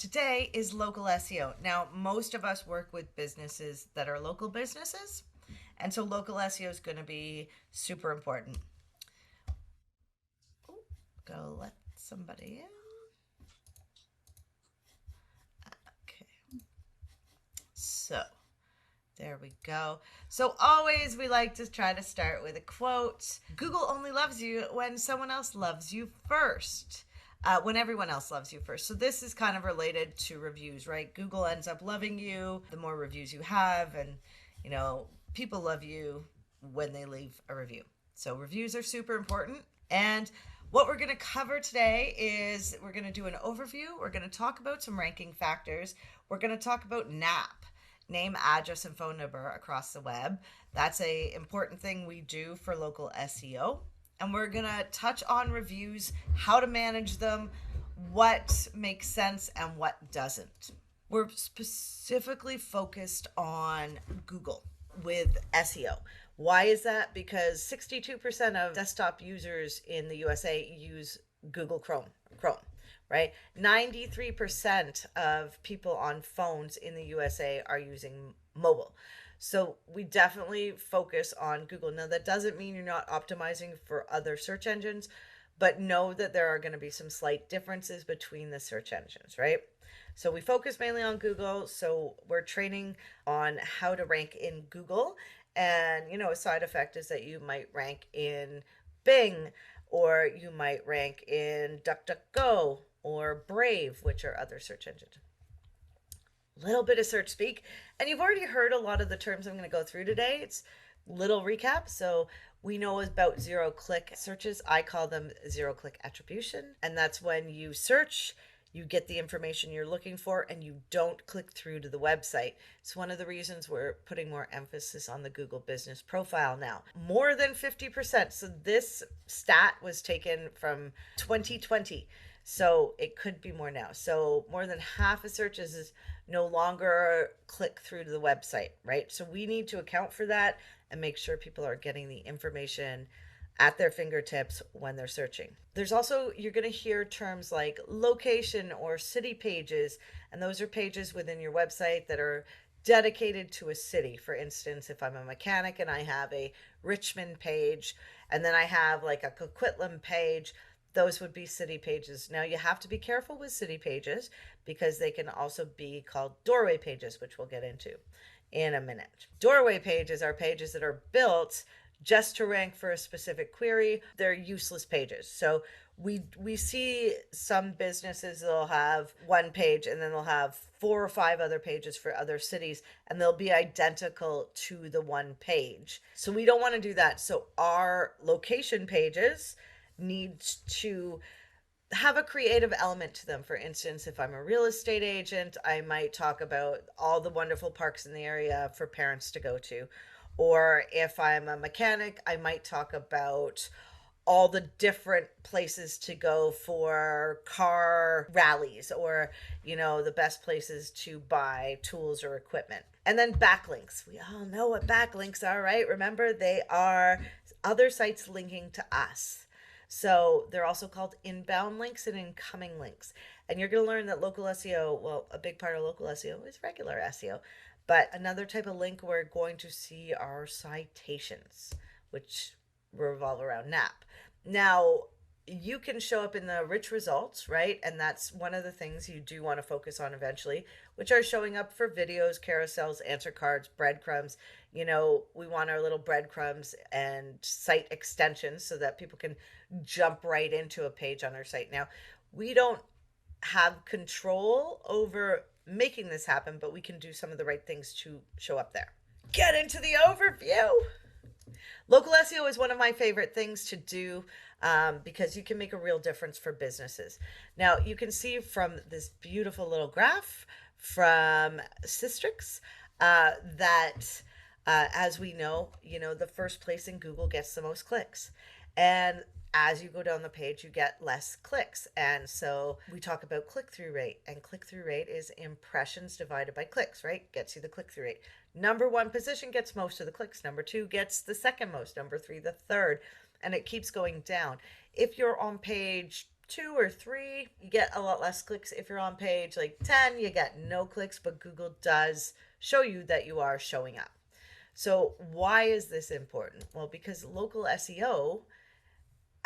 today is local SEO. Now, most of us work with businesses that are local businesses, and so local SEO is going to be super important. Ooh, go let somebody in. Okay, so there we go. So always we like to try to start with a quote. Google only loves you when someone else loves you first. When everyone else loves you first. So this is kind of related to reviews, right? Google ends up loving you the more reviews you have, and people love you when they leave a review. So reviews are super important. And what we're going to cover today is we're going to do an overview. We're going to talk about some ranking factors. We're going to talk about NAP, name, address, and phone number across the web. That's a important thing we do for local SEO. And we're going to touch on reviews, how to manage them, what makes sense and what doesn't. We're specifically focused on Google with SEO. Why is that? Because 62% of desktop users in the USA use Google Chrome, right? 93% of people on phones in the USA are using mobile. So we definitely focus on Google. Now, that doesn't mean you're not optimizing for other search engines, but know that there are going to be some slight differences between the search engines, right? So we focus mainly on Google. So we're training on how to rank in Google. And, a side effect is that you might rank in Bing, or you might rank in DuckDuckGo or Brave, which are other search engines. Little bit of search speak, and you've already heard a lot of the terms I'm going to go through today. It's little recap. So we know about zero-click searches. I call them zero-click attribution, and that's when you search, you get the information you're looking for, and you don't click through to the website. It's one of the reasons we're putting more emphasis on the Google Business Profile now. More than 50%. So this stat was taken from 2020. So it could be more now. So more than half of searches is no longer click through to the website, right? So we need to account for that and make sure people are getting the information at their fingertips when they're searching. There's also, you're going to hear terms like location or city pages, and those are pages within your website that are dedicated to a city. For instance, if I'm a mechanic and I have a Richmond page, and then I have like a Coquitlam page, those would be city pages. Now, you have to be careful with city pages because they can also be called doorway pages, which we'll get into in a minute. Doorway pages are pages that are built just to rank for a specific query. They're useless pages. So we see some businesses, they'll have one page and then they'll have 4 or 5 other pages for other cities, and they'll be identical to the one page. So we don't want to do that. So our location pages needs to have a creative element to them. For instance, if I'm a real estate agent, I might talk about all the wonderful parks in the area for parents to go to. Or if I'm a mechanic, I might talk about all the different places to go for car rallies, or the best places to buy tools or equipment. And then backlinks. We all know what backlinks are, right? Remember, they are other sites linking to us. So they're also called inbound links and incoming links. And you're going to learn that local SEO, well, a big part of local SEO is regular SEO. But another type of link we're going to see are citations, which revolve around NAP. Now, you can show up in the rich results, right? And that's one of the things you do want to focus on eventually, which are showing up for videos, carousels, answer cards, breadcrumbs. We want our little breadcrumbs and site extensions so that people can jump right into a page on our site. Now, we don't have control over making this happen, but we can do some of the right things to show up there. Get into the overview. Local SEO is one of my favorite things to do because you can make a real difference for businesses. Now, you can see from this beautiful little graph from Systrix that as we know, the first place in Google gets the most clicks. And as you go down the page, you get less clicks. And so we talk about click-through rate, and click-through rate is impressions divided by clicks, right? Gets you the click-through rate. Number 1 position gets most of the clicks. Number 2 gets the second most. Number 3, the third. And it keeps going down. If you're on page 2 or 3, you get a lot less clicks. If you're on page like 10, you get no clicks, but Google does show you that you are showing up. So why is this important? Well, because local SEO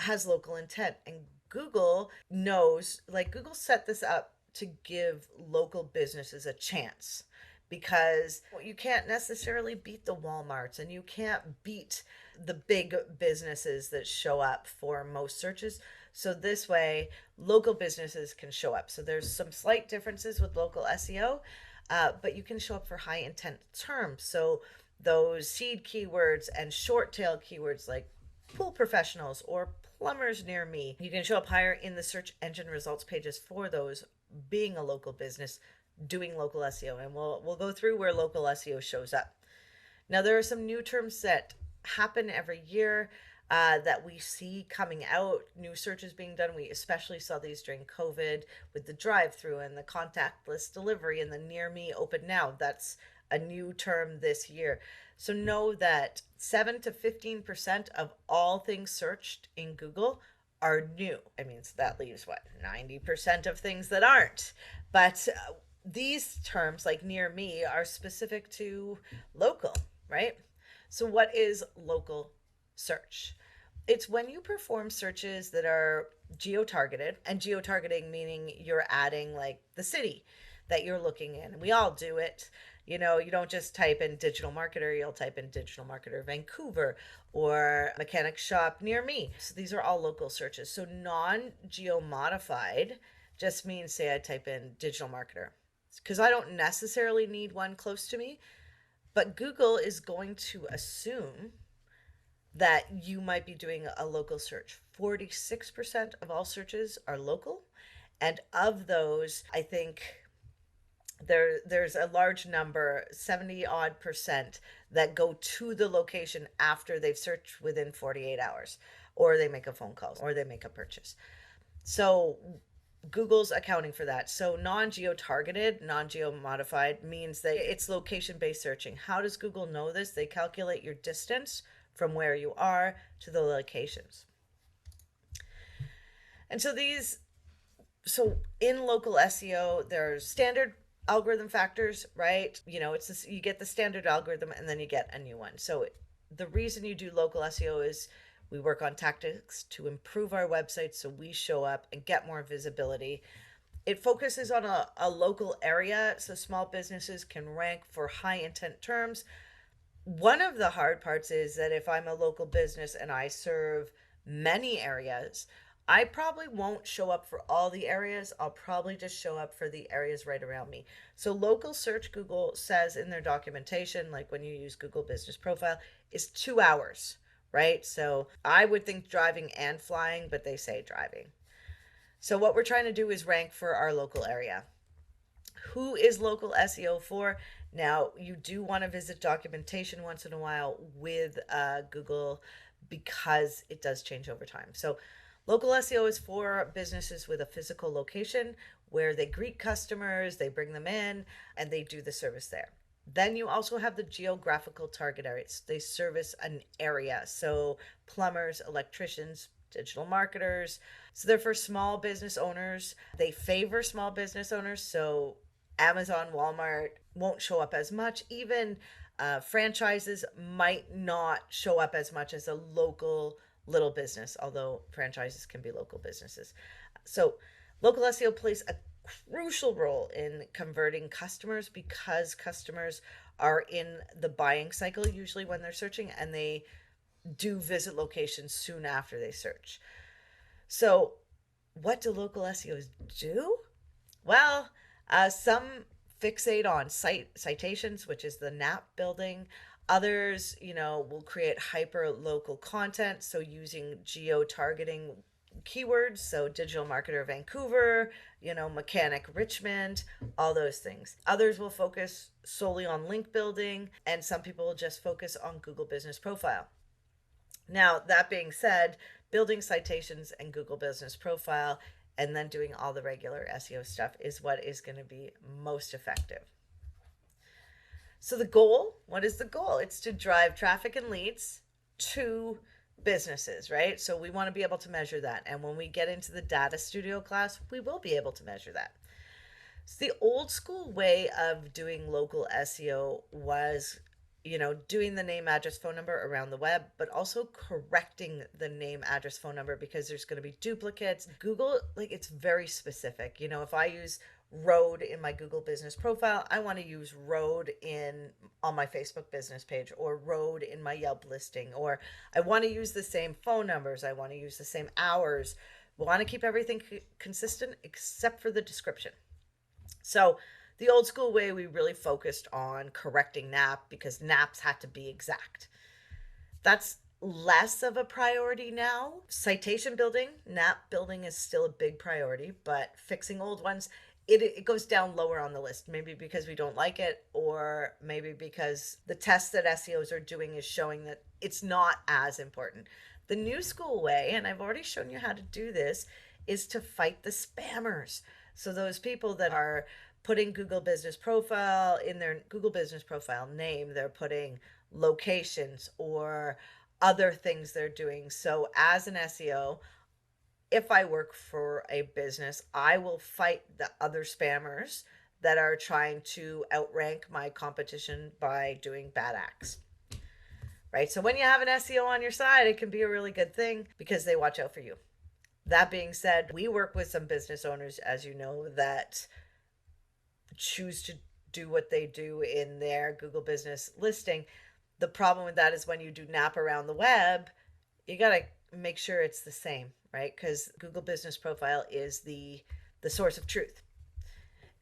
has local intent, and Google knows, like, Google set this up to give local businesses a chance, because you can't necessarily beat the Walmarts and you can't beat the big businesses that show up for most searches. So this way local businesses can show up. So there's some slight differences with local SEO, but you can show up for high intent terms. So those seed keywords and short tail keywords like pool professionals or plumbers near me, you can show up higher in the search engine results pages for those, being a local business doing local SEO. And we'll go through where local SEO shows up. Now, there are some new terms that happen every year that we see coming out, new searches being done. We especially saw these during COVID with the drive-through and the contactless delivery and the near me open now. That's a new term this year. So know that 7 to 15% of all things searched in Google are new. I mean, so that leaves what, 90% of things that aren't. But these terms like near me are specific to local, right? So what is local search? It's when you perform searches that are geo-targeted, and geo-targeting meaning you're adding like the city that you're looking in. And we all do it. You know, you don't just type in digital marketer, you'll type in digital marketer Vancouver or mechanic shop near me. So these are all local searches. So non-geo modified just means, say I type in digital marketer, because I don't necessarily need one close to me, but Google is going to assume that you might be doing a local search. 46% of all searches are local. And of those, I think there's a large number, 70 odd percent, that go to the location after they've searched within 48 hours, or they make a phone call, or they make a purchase. So Google's accounting for that. So non-geo targeted, non-geo modified means that it's location based searching. How does Google know this? They calculate your distance from where you are to the locations. And so in local SEO, there's standard algorithm factors, right? You know, it's this, you get the standard algorithm and then you get a new one. So the reason you do local SEO is we work on tactics to improve our website so we show up and get more visibility. It focuses on a local area so small businesses can rank for high intent terms. One of the hard parts is that if I'm a local business and I serve many areas, I probably won't show up for all the areas. I'll probably just show up for the areas right around me. So local search, Google says in their documentation, like when you use Google Business Profile, is 2 hours, right? So I would think driving and flying, but they say driving. So what we're trying to do is rank for our local area. Who is local SEO for? Now, you do want to visit documentation once in a while with Google, because it does change over time. So local SEO is for businesses with a physical location where they greet customers, they bring them in, and they do the service there. Then you also have the geographical target areas. They service an area. So plumbers, electricians, digital marketers. So they're for small business owners. They favor small business owners. So Amazon, Walmart won't show up as much. Even franchises might not show up as much as a local little business, although franchises can be local businesses. So local SEO plays a crucial role in converting customers, because customers are in the buying cycle usually when they're searching, and they do visit locations soon after they search. So what do local SEOs do? Well, some fixate on citations, which is the NAP building. Others, you know, will create hyper local content, so using geo targeting keywords, so digital marketer Vancouver, you know, mechanic Richmond, all those things. Others will focus solely on link building, and some people will just focus on Google Business Profile. Now, that being said, building citations and Google Business Profile and then doing all the regular SEO stuff is what is going to be most effective. So the goal, what is the goal? It's to drive traffic and leads to businesses, right? So we want to be able to measure that. And when we get into the data studio class, we will be able to measure that. So the old school way of doing local SEO was, doing the name, address, phone number around the web, but also correcting the name, address, phone number because there's going to be duplicates. Google, like, it's very specific. If I use road in my Google business profile, I want to use road in on my Facebook business page, or road in my Yelp listing, or I want to use the same phone numbers, I want to use the same hours. We want to keep everything consistent except for the description. So the old school way, we really focused on correcting NAP because NAPs had to be exact. That's less of a priority now. Citation building, NAP building is still a big priority, but fixing old ones, it goes down lower on the list. Maybe because we don't like it, or maybe because the tests that SEOs are doing is showing that it's not as important. The new school way, and I've already shown you how to do this, is to fight the spammers. So those people that are putting Google Business Profile in their Google Business Profile name, they're putting locations or other things they're doing. So as an SEO, if I work for a business, I will fight the other spammers that are trying to outrank my competition by doing bad acts. Right? So when you have an SEO on your side, it can be a really good thing because they watch out for you. That being said, we work with some business owners, as you know, that choose to do what they do in their Google business listing. The problem with that is when you do NAP around the web, you got to make sure it's the same, right? Because Google business profile is the source of truth.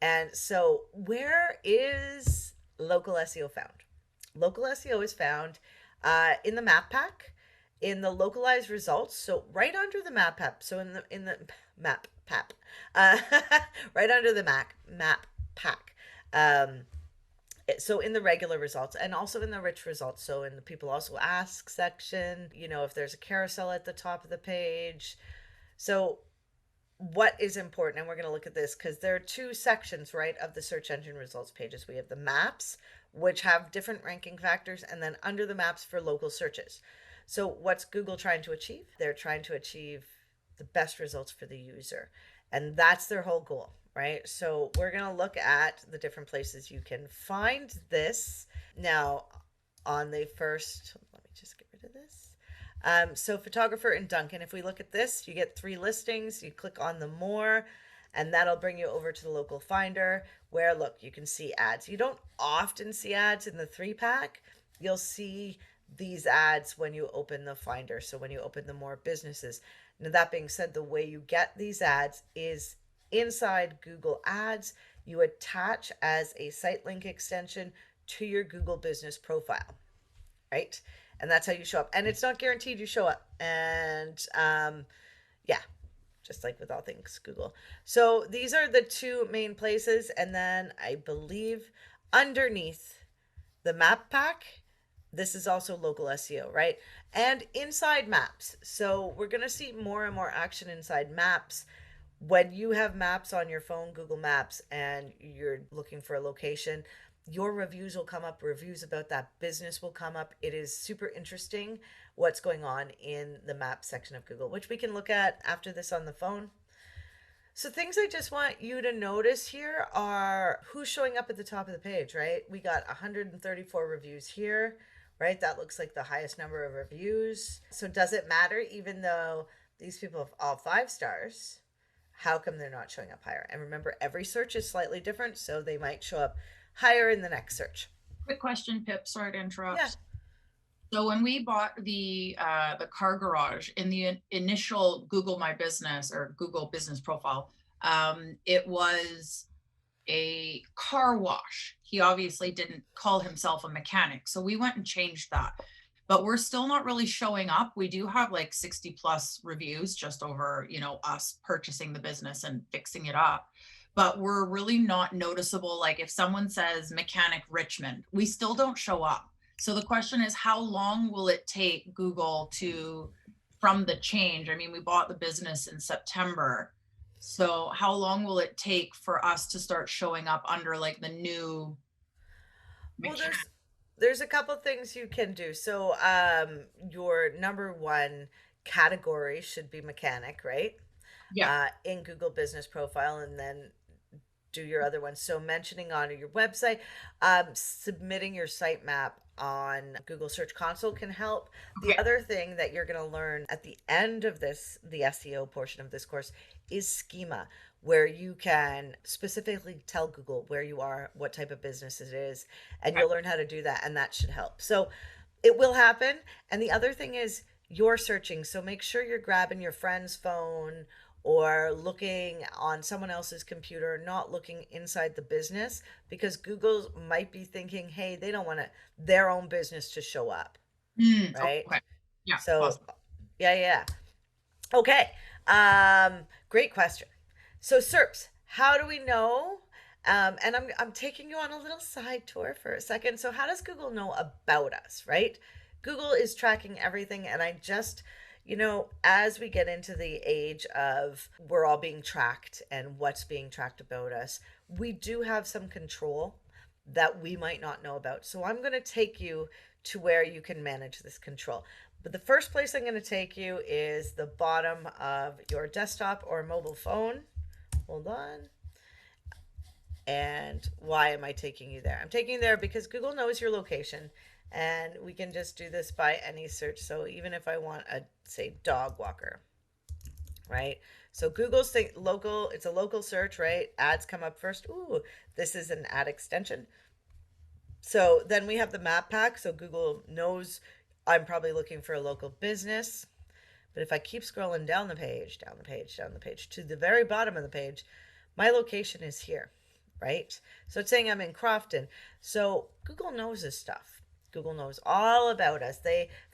And so where is local SEO found? Local SEO is found in the map pack, in the localized results. So right under the map pack. So in the map pack, uh, right under the map pack. Um, so in the regular results and also in the rich results. So in the people also ask section, if there's a carousel at the top of the page. So what is important, and we're going to look at this because there are two sections, right, of the search engine results pages. We have the maps, which have different ranking factors, and then under the maps for local searches. So what's Google trying to achieve? They're trying to achieve the best results for the user, and that's their whole goal, right? So we're going to look at the different places you can find this. Now, on the first, let me just get rid of this. So photographer and Duncan, if we look at this, you get 3 listings. You click on the more, and that'll bring you over to the local finder where, look, you can see ads. You don't often see ads in the 3-pack. You'll see these ads when you open the finder. So when you open the more businesses. Now, that being said, the way you get these ads is inside Google Ads. You attach as a site link extension to your Google business profile, right? And that's how you show up. And it's not guaranteed you show up. And yeah, just like with all things Google. So these are the 2 main places. And then I believe underneath the map pack, this is also local SEO, right? And inside maps. So we're going to see more and more action inside maps. When you have maps on your phone, Google Maps, and you're looking for a location, your reviews will come up, reviews about that business will come up. It is super interesting what's going on in the map section of Google, which we can look at after this on the phone. So things I just want you to notice here are who's showing up at the top of the page, right? We got 134 reviews here, right? That looks like the highest number of reviews. So does it matter, even though these people have all 5 stars? How come they're not showing up higher? And remember, every search is slightly different, so they might show up higher in the next search. Quick question, Pip. Sorry to Yeah. interrupt. So when we bought the car garage in the initial Google My Business or Google Business Profile, it was a car wash. He obviously didn't call himself a mechanic, so we went and changed that. But we're still not really showing up. We do have like 60 plus reviews just over, us purchasing the business and fixing it up. But we're really not noticeable. Like if someone says mechanic Richmond, we still don't show up. So the question is, how long will it take Google to, from the change? I mean, we bought the business in September. So how long will it take for us to start showing up under like the new Well, mechanic? there's a couple things you can do. So, your number one category should be mechanic, right? Yeah. In Google Business Profile, and then do your other ones. So mentioning on your website, submitting your sitemap on Google Search Console can help. The Okay. other thing that you're going to learn at the end of this, the SEO portion of this course, is schema, where you can specifically tell Google where you are, what type of business it is, and Okay. you'll learn how to do that, and that should help. So it will happen. And the other thing is you're searching. So make sure you're grabbing your friend's phone or looking on someone else's computer, not looking inside the business, because Google might be thinking, hey, they don't want their own business to show up, right? Okay. Yeah, So, possible. yeah, yeah. Okay. Great question. So, SERPs, how do we know? And I'm taking you on a little side tour for a second. So, how does Google know about us, right? Google is tracking everything. And I just, as we get into the age of we're all being tracked and what's being tracked about us, we do have some control that we might not know about. So, I'm going to take you to where you can manage this control. But the first place I'm going to take you is the bottom of your desktop or mobile phone. Hold on. And why am I taking you there? I'm taking you there because Google knows your location, and we can just do this by any search. So even if I want a, say, dog walker, right? So Google's local, it's a local search, right? Ads come up first. Ooh, this is an ad extension. So then we have the map pack. So Google knows I'm probably looking for a local business. But if I keep scrolling down the page, down the page, down the page to the very bottom of the page, my location is here, right? So it's saying I'm in Crofton. So Google knows this stuff. Google knows all about us.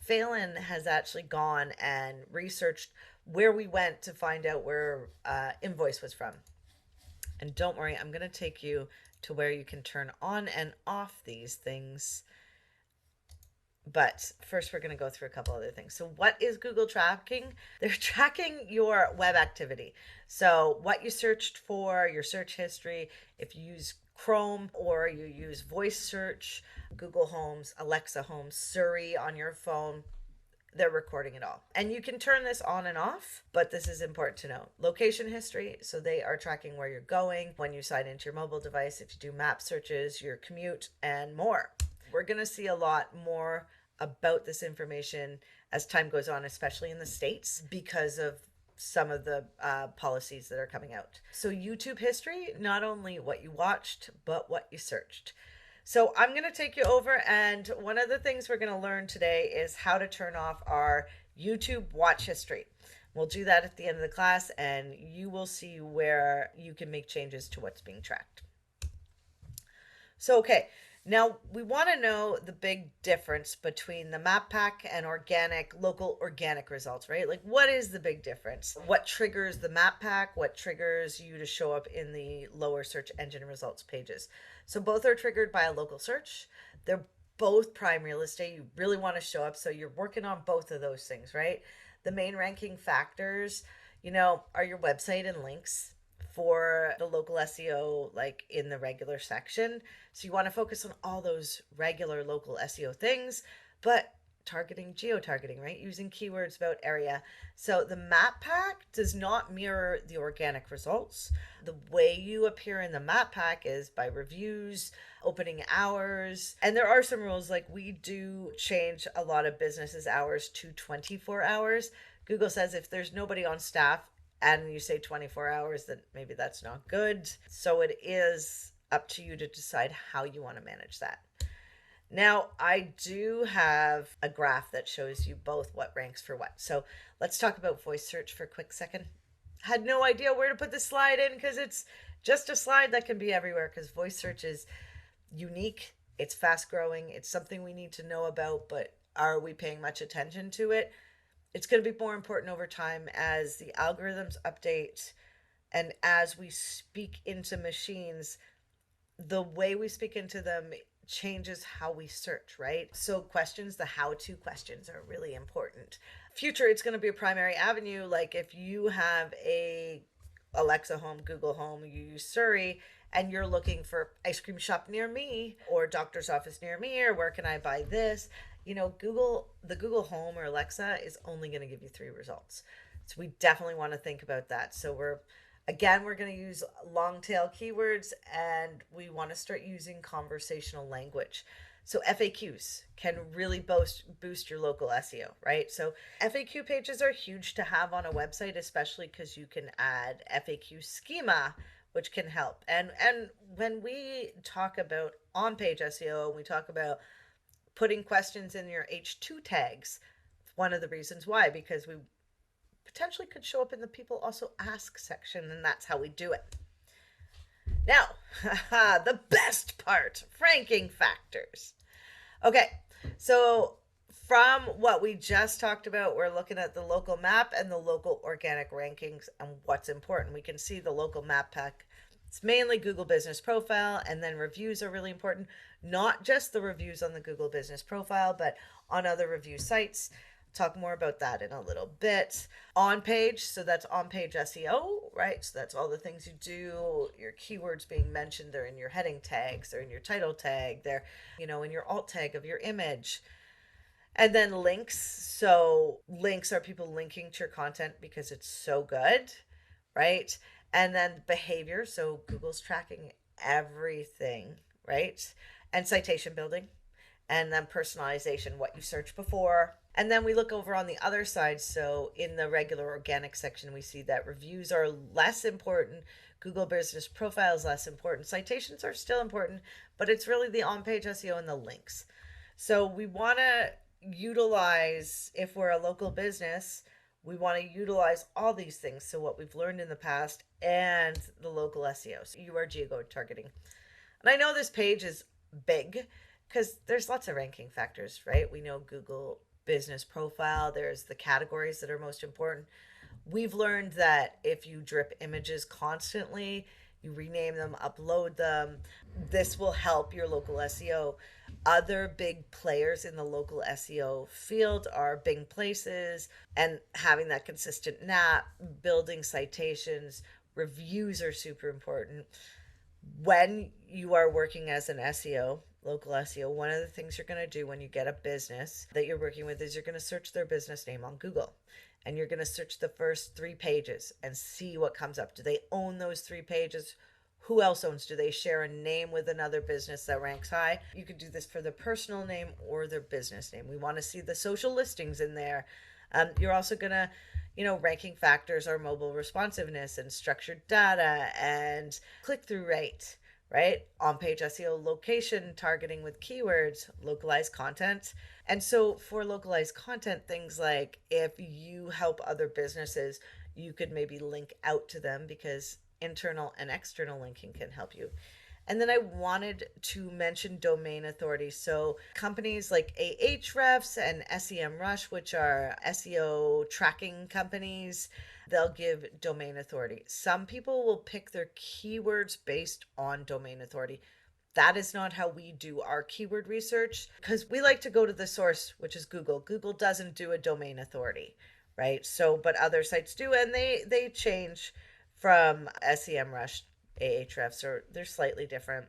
Phelan has actually gone and researched where we went to find out where invoice was from. And don't worry, I'm going to take you to where you can turn on and off these things. But first, we're going to go through a couple other things. So, what is Google tracking? They're tracking your web activity. So, what you searched for, your search history, if you use Chrome or you use voice search, Google Homes, Alexa Homes, Siri on your phone, they're recording it all. And you can turn this on and off, but this is important to know. Location history, so they are tracking where you're going when you sign into your mobile device, if you do map searches, your commute, and more. We're going to see a lot more about this information as time goes on, especially in the States, because of some of the policies that are coming out. So, YouTube history, not only what you watched, but what you searched. So I'm going to take you over, and one of the things we're going to learn today is how to turn off our YouTube watch history. We'll do that at the end of the class, and you will see where you can make changes to what's being tracked. So, okay, now we want to know the big difference between the map pack and local organic results, right? Like, what is the big difference? What triggers the map pack? What triggers you to show up in the lower search engine results pages? So, both are triggered by a local search. They're both prime real estate. You really want to show up. So, you're working on both of those things, right? The main ranking factors, are your website and links for the local SEO, like in the regular section. So you want to focus on all those regular local SEO things, but targeting geo-targeting, right? Using keywords about area. So the map pack does not mirror the organic results. The way you appear in the map pack is by reviews, opening hours, and there are some rules, like we do change a lot of businesses hours to 24 hours. Google says if there's nobody on staff and you say 24 hours, then maybe that's not good. So it is up to you to decide how you want to manage that. Now, I do have a graph that shows you both what ranks for what. So let's talk about voice search for a quick second. Had no idea where to put this slide in because it's just a slide that can be everywhere, because voice search is unique, it's fast growing, it's something we need to know about, but are we paying much attention to it? It's going to be more important over time as the algorithms update and as we speak into machines. The way we speak into them changes how we search, right? So questions, the how-to questions, are really important. Future, it's going to be a primary avenue. Like if you have a Alexa Home, Google Home, you use Siri, and you're looking for ice cream shop near me or doctor's office near me or where can I buy this, the Google Home or Alexa is only going to give you three results. So we definitely want to think about that. So we're going to use long tail keywords, and we want to start using conversational language. So FAQs can really boost your local SEO, right? So FAQ pages are huge to have on a website, especially because you can add FAQ schema, which can help. And when we talk about on page SEO, we talk about putting questions in your H2 tags. One of the reasons why, because we potentially could show up in the people also ask section, and that's how we do it. Now, the best part, ranking factors. Okay, so from what we just talked about, we're looking at the local map and the local organic rankings and what's important. We can see the local map pack. It's mainly Google Business Profile, and then reviews are really important. Not just the reviews on the Google Business Profile, but on other review sites. Talk more about that in a little bit. On page, so that's on page SEO, right? So that's all the things you do. Your keywords being mentioned, they're in your heading tags, they're in your title tag, they're, in your alt tag of your image. And then links. So links are people linking to your content because it's so good, right? And then behavior. So Google's tracking everything, right? And citation building, and then personalization, what you search before. And then we look over on the other side. So in the regular organic section, we see that reviews are less important. Google Business Profile is less important. Citations are still important, but it's really the on page SEO and the links. So we want to utilize, if we're a local business, we want to utilize all these things. So what we've learned in the past and the local SEO. So you are geo targeting. And I know this page is big because there's lots of ranking factors, right? We know Google Business Profile, there's the categories that are most important. We've learned that if you drip images constantly, you rename them, upload them, this will help your local SEO. Other big players in the local SEO field are Bing Places, and having that consistent NAP, building citations, reviews are super important. When you are working as an SEO, local SEO, one of the things you're going to do when you get a business that you're working with is you're going to search their business name on Google. And you're going to search the first 3 pages and see what comes up. Do they own those 3 pages? Who else owns? Do they share a name with another business that ranks high? You could do this for their personal name or their business name. We want to see the social listings in there. You're also going to, ranking factors are mobile responsiveness and structured data and click through rate, right? On page SEO, location targeting with keywords, localized content. And so for localized content, things like if you help other businesses, you could maybe link out to them because internal and external linking can help you. And then I wanted to mention domain authority. So companies like Ahrefs and SEMrush, which are SEO tracking companies, they'll give domain authority. Some people will pick their keywords based on domain authority. That is not how we do our keyword research because we like to go to the source, which is Google. Google doesn't do a domain authority, right? So, but other sites do, and they change from SEMrush, Ahrefs, or they're slightly different.